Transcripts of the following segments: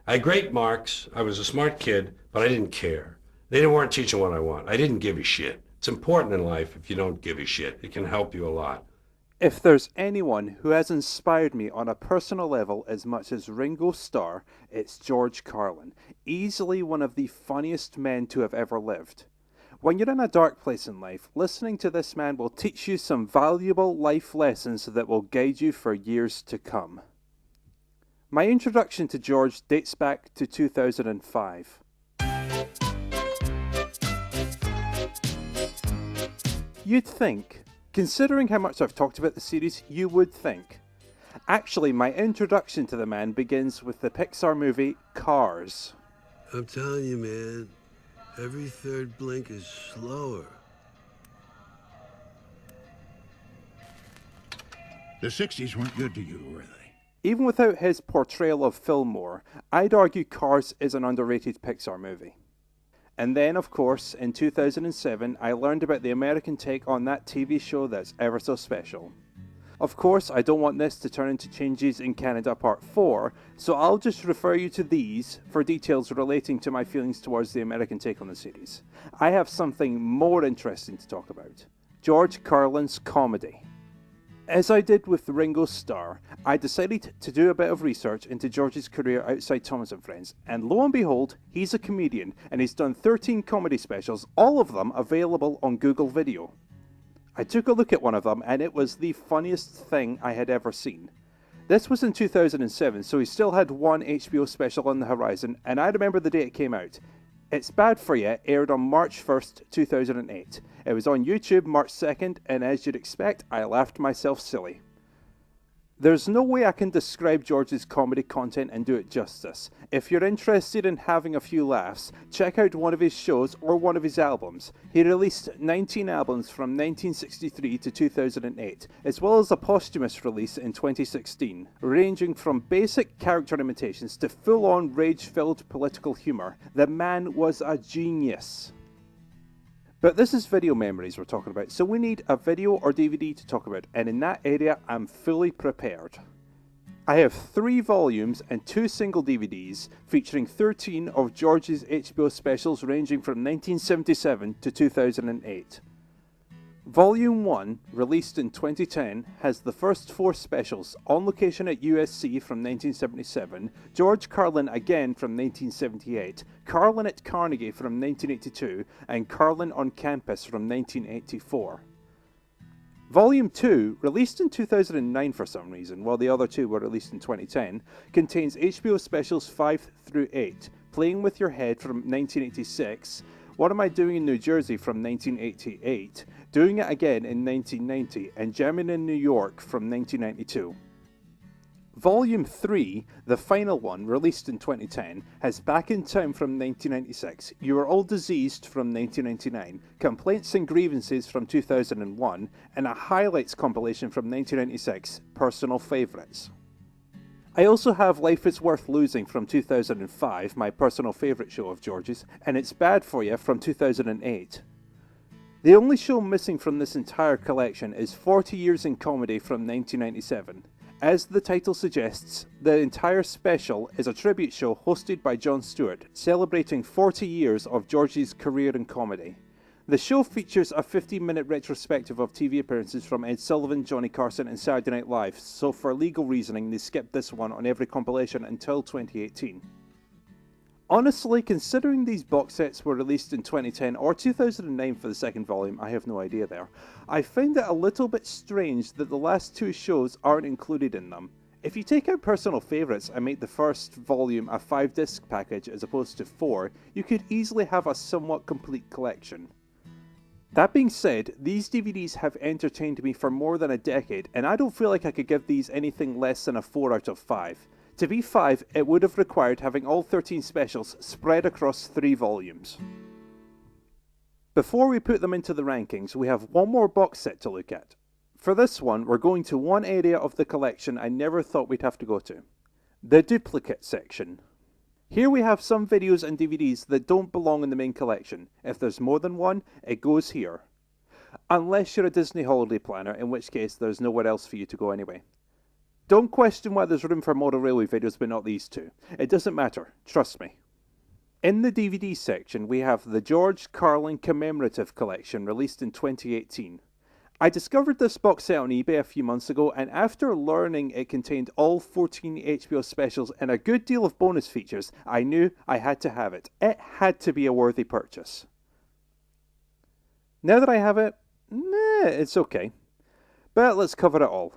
I had great marks. I was a smart kid, but I didn't care. They weren't teaching what I want. I didn't give a shit. It's important in life if you don't give a shit. It can help you a lot. If there's anyone who has inspired me on a personal level as much as Ringo Starr, it's George Carlin, easily one of the funniest men to have ever lived. When you're in a dark place in life, listening to this man will teach you some valuable life lessons that will guide you for years to come. My introduction to George dates back to 2005. You'd think, considering how much I've talked about the series, you would think. Actually, my introduction to the man begins with the Pixar movie Cars. I'm telling you, man, every third blink is slower. The 60s weren't good to you, were they? Even without his portrayal of Fillmore, I'd argue Cars is an underrated Pixar movie. And then, of course, in 2007, I learned about the American take on that TV show that's ever so special. Of course, I don't want this to turn into Changes in Canada Part 4, so I'll just refer you to these for details relating to my feelings towards the American take on the series. I have something more interesting to talk about. George Carlin's comedy. As I did with Ringo Starr, I decided to do a bit of research into George's career outside Thomas and Friends, and lo and behold, he's a comedian, and he's done 13 comedy specials, all of them available on Google Video. I took a look at one of them, and it was the funniest thing I had ever seen. This was in 2007, so he still had one HBO special on the horizon, and I remember the day it came out. It's Bad For You aired on March 1st, 2008. It was on YouTube March 2nd, and as you'd expect, I laughed myself silly. There's no way I can describe George's comedy content and do it justice. If you're interested in having a few laughs, check out one of his shows or one of his albums. He released 19 albums from 1963 to 2008, as well as a posthumous release in 2016, ranging from basic character imitations to full-on rage-filled political humour. The man was a genius. But this is video memories we're talking about, so we need a video or DVD to talk about, and in that area I'm fully prepared. I have 3 volumes and 2 single DVDs featuring 13 of George's HBO specials ranging from 1977 to 2008. Volume 1, released in 2010, has the first 4 specials, On Location at USC from 1977, George Carlin again from 1978, Carlin at Carnegie from 1982, and Carlin on Campus from 1984. Volume 2, released in 2009 for some reason, while the other 2 were released in 2010, contains HBO specials 5 through 8, Playing With Your Head from 1986, What Am I Doing in New Jersey from 1988, Doing It Again in 1990, and Jamming in New York from 1992. Volume 3, the final one, released in 2010, has Back in Town from 1996, You Are All Diseased from 1999, Complaints and Grievances from 2001, and a highlights compilation from 1996, Personal Favourites. I also have Life is Worth Losing from 2005, my personal favourite show of George's, and It's Bad For You from 2008. The only show missing from this entire collection is 40 Years in Comedy from 1997. As the title suggests, the entire special is a tribute show hosted by Jon Stewart, celebrating 40 years of George's career in comedy. The show features a 15-minute retrospective of TV appearances from Ed Sullivan, Johnny Carson, and Saturday Night Live, so for legal reasoning, they skipped this one on every compilation until 2018. Honestly, considering these box sets were released in 2010 or 2009 for the second volume, I have no idea there, I find it a little bit strange that the last 2 shows aren't included in them. If you take out personal favourites and make the first volume a 5-disc package as opposed to 4, you could easily have a somewhat complete collection. That being said, these DVDs have entertained me for more than a decade, and I don't feel like I could give these anything less than a 4 out of 5. To be 5, it would have required having all 13 specials spread across 3 volumes. Before we put them into the rankings, we have one more box set to look at. For this one, we're going to one area of the collection I never thought we'd have to go to. The duplicate section. Here we have some videos and DVDs that don't belong in the main collection. If there's more than one, it goes here. Unless you're a Disney holiday planner, in which case there's nowhere else for you to go anyway. Don't question why there's room for model railway videos but not these two. It doesn't matter, trust me. In the DVD section, we have the George Carlin Commemorative Collection, released in 2018. I discovered this box set on eBay a few months ago, and after learning it contained all 14 HBO specials and a good deal of bonus features, I knew I had to have it. It had to be a worthy purchase. Now that I have it, it's okay. But let's cover it all.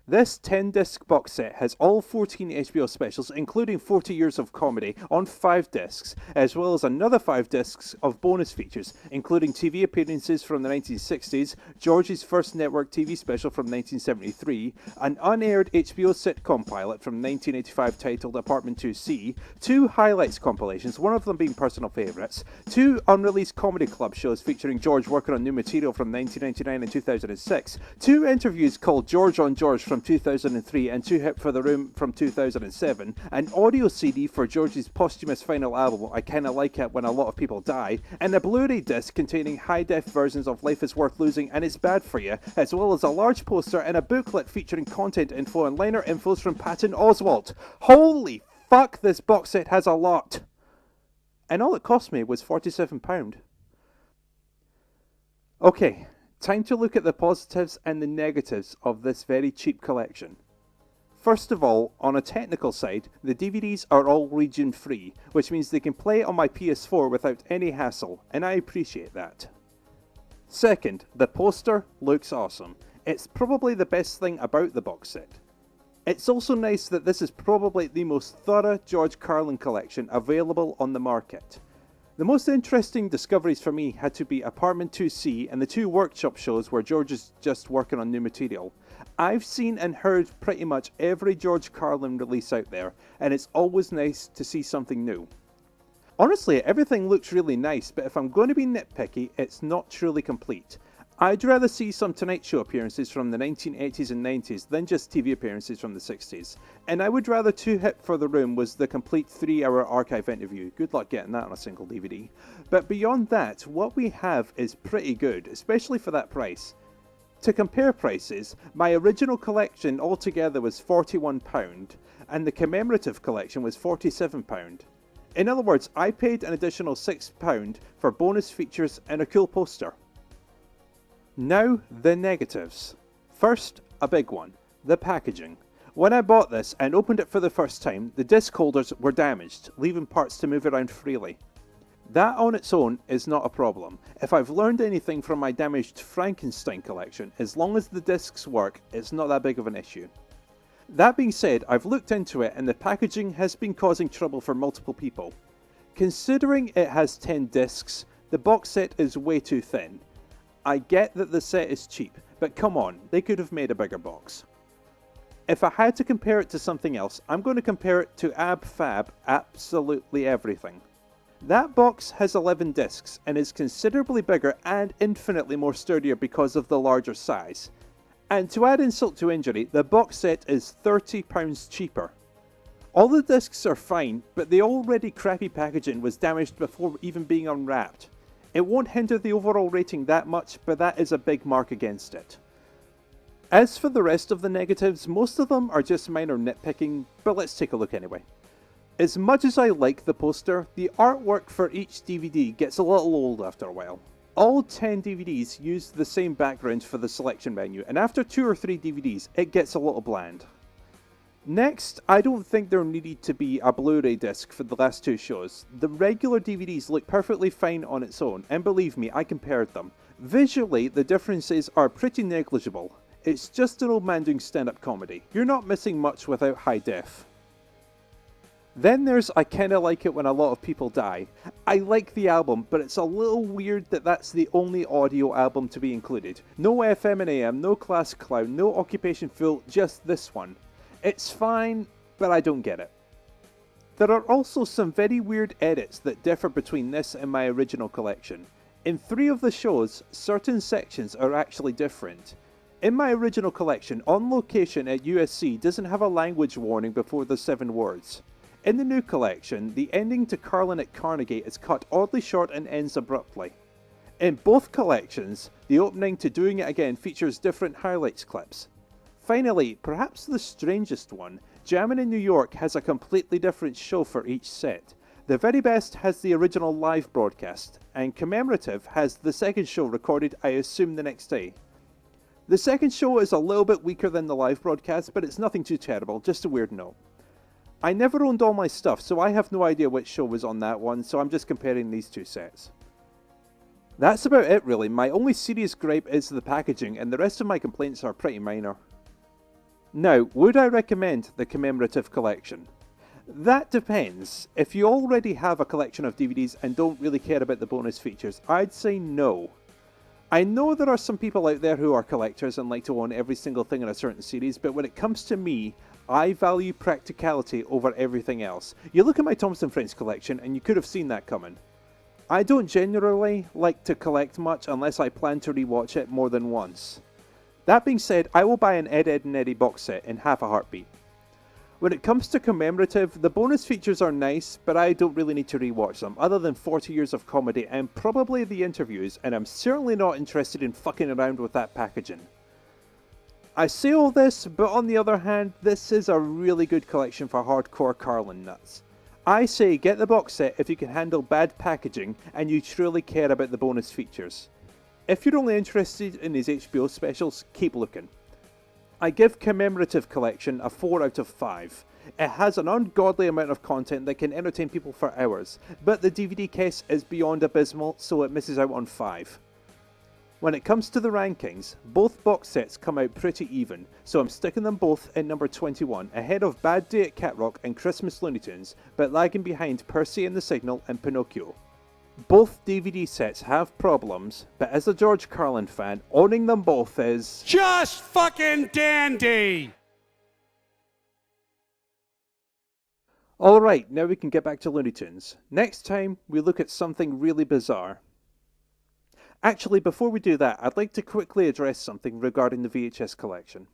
This 10-disc box set has all 14 HBO specials, including 40 Years of Comedy, on 5 discs, as well as another 5 discs of bonus features, including TV appearances from the 1960s, George's first network TV special from 1973, an unaired HBO sitcom pilot from 1985 titled Apartment 2C, 2 highlights compilations, one of them being personal favourites, 2 unreleased comedy club shows featuring George working on new material from 1999 and 2006, 2 interviews called George on George from 2003 and Too Hip for the Room from 2007, an audio CD for George's posthumous final album, I Kinda Like It When a Lot of People Die, and a Blu-ray disc containing high-def versions of Life is Worth Losing and It's Bad for You, as well as a large poster and a booklet featuring content info and liner infos from Patton Oswalt. Holy fuck, this box set has a lot! And all it cost me was £47. Okay. Time to look at the positives and the negatives of this very cheap collection. First of all, on a technical side, the DVDs are all region free, which means they can play on my PS4 without any hassle, and I appreciate that. Second, the poster looks awesome. It's probably the best thing about the box set. It's also nice that this is probably the most thorough George Carlin collection available on the market. The most interesting discoveries for me had to be Apartment 2C and the 2 workshop shows where George is just working on new material. I've seen and heard pretty much every George Carlin release out there, and it's always nice to see something new. Honestly, everything looks really nice, but if I'm going to be nitpicky, it's not truly complete. I'd rather see some Tonight Show appearances from the 1980s and 90s than just TV appearances from the 60s. And I would rather Too Hip for the Room was the complete 3-hour archive interview. Good luck getting that on a single DVD. But beyond that, what we have is pretty good, especially for that price. To compare prices, my original collection altogether was £41, and the commemorative collection was £47. In other words, I paid an additional £6 for bonus features and a cool poster. Now, the negatives. First, a big one, the packaging. When I bought this and opened it for the first time, the disc holders were damaged, leaving parts to move around freely. That on its own is not a problem. If I've learned anything from my damaged Frankenstein collection, as long as the discs work, it's not that big of an issue. That being said, I've looked into it and the packaging has been causing trouble for multiple people. Considering it has 10 discs, the box set is way too thin. I get that the set is cheap, but come on, they could have made a bigger box. If I had to compare it to something else, I'm going to compare it to Ab Fab Absolutely Everything. That box has 11 discs and is considerably bigger and infinitely more sturdier because of the larger size. And to add insult to injury, the box set is £30 cheaper. All the discs are fine, but the already crappy packaging was damaged before even being unwrapped. It won't hinder the overall rating that much, but that is a big mark against it. As for the rest of the negatives, most of them are just minor nitpicking, but let's take a look anyway. As much as I like the poster, the artwork for each DVD gets a little old after a while. All 10 DVDs use the same background for the selection menu, and after 2 or 3 DVDs, it gets a little bland. Next, I don't think there needed to be a Blu-ray disc for the last 2 shows. The regular DVDs look perfectly fine on its own, and believe me, I compared them. Visually, the differences are pretty negligible. It's just an old man doing stand-up comedy. You're not missing much without high def. Then there's I Kinda Like It When a Lot of People Die. I like the album, but it's a little weird that that's the only audio album to be included. No FM and AM, no Class Clown, no Occupation Full, just this one. It's fine, but I don't get it. There are also some very weird edits that differ between this and my original collection. In 3 of the shows, certain sections are actually different. In my original collection, On Location at USC doesn't have a language warning before the 7 words. In the new collection, the ending to Carlin at Carnegie is cut oddly short and ends abruptly. In both collections, the opening to Doing It Again features different highlights clips. Finally, perhaps the strangest one, Jammin' in New York has a completely different show for each set. The Very Best has the original live broadcast, and Commemorative has the second show recorded, I assume, the next day. The second show is a little bit weaker than the live broadcast, but it's nothing too terrible, just a weird note. I never owned all my stuff, so I have no idea which show was on that one, so I'm just comparing these two sets. That's about it really. My only serious gripe is the packaging, and the rest of my complaints are pretty minor. Now, would I recommend the Commemorative collection? That depends. If you already have a collection of DVDs and don't really care about the bonus features, I'd say no. I know there are some people out there who are collectors and like to own every single thing in a certain series, but when it comes to me, I value practicality over everything else. You look at my Thompson Friends collection and you could have seen that coming. I don't generally like to collect much unless I plan to rewatch it more than once. That being said, I will buy an Ed, Edd and Eddy box set in half a heartbeat. When it comes to Commemorative, the bonus features are nice, but I don't really need to rewatch them, other than 40 years of comedy and probably the interviews, and I'm certainly not interested in fucking around with that packaging. I say all this, but on the other hand, this is a really good collection for hardcore Carlin nuts. I say get the box set if you can handle bad packaging and you truly care about the bonus features. If you're only interested in his HBO specials, keep looking. I give Commemorative Collection a 4 out of 5. It has an ungodly amount of content that can entertain people for hours, but the DVD case is beyond abysmal, so it misses out on 5. When it comes to the rankings, both box sets come out pretty even, so I'm sticking them both at number 21, ahead of Bad Day at Cat Rock and Christmas Looney Tunes, but lagging behind Percy and the Signal and Pinocchio. Both DVD sets have problems, but as a George Carlin fan, owning them both is Just fucking dandy! Alright, now we can get back to Looney Tunes. Next time, we look at something really bizarre. Actually, before we do that, I'd like to quickly address something regarding the VHS collection.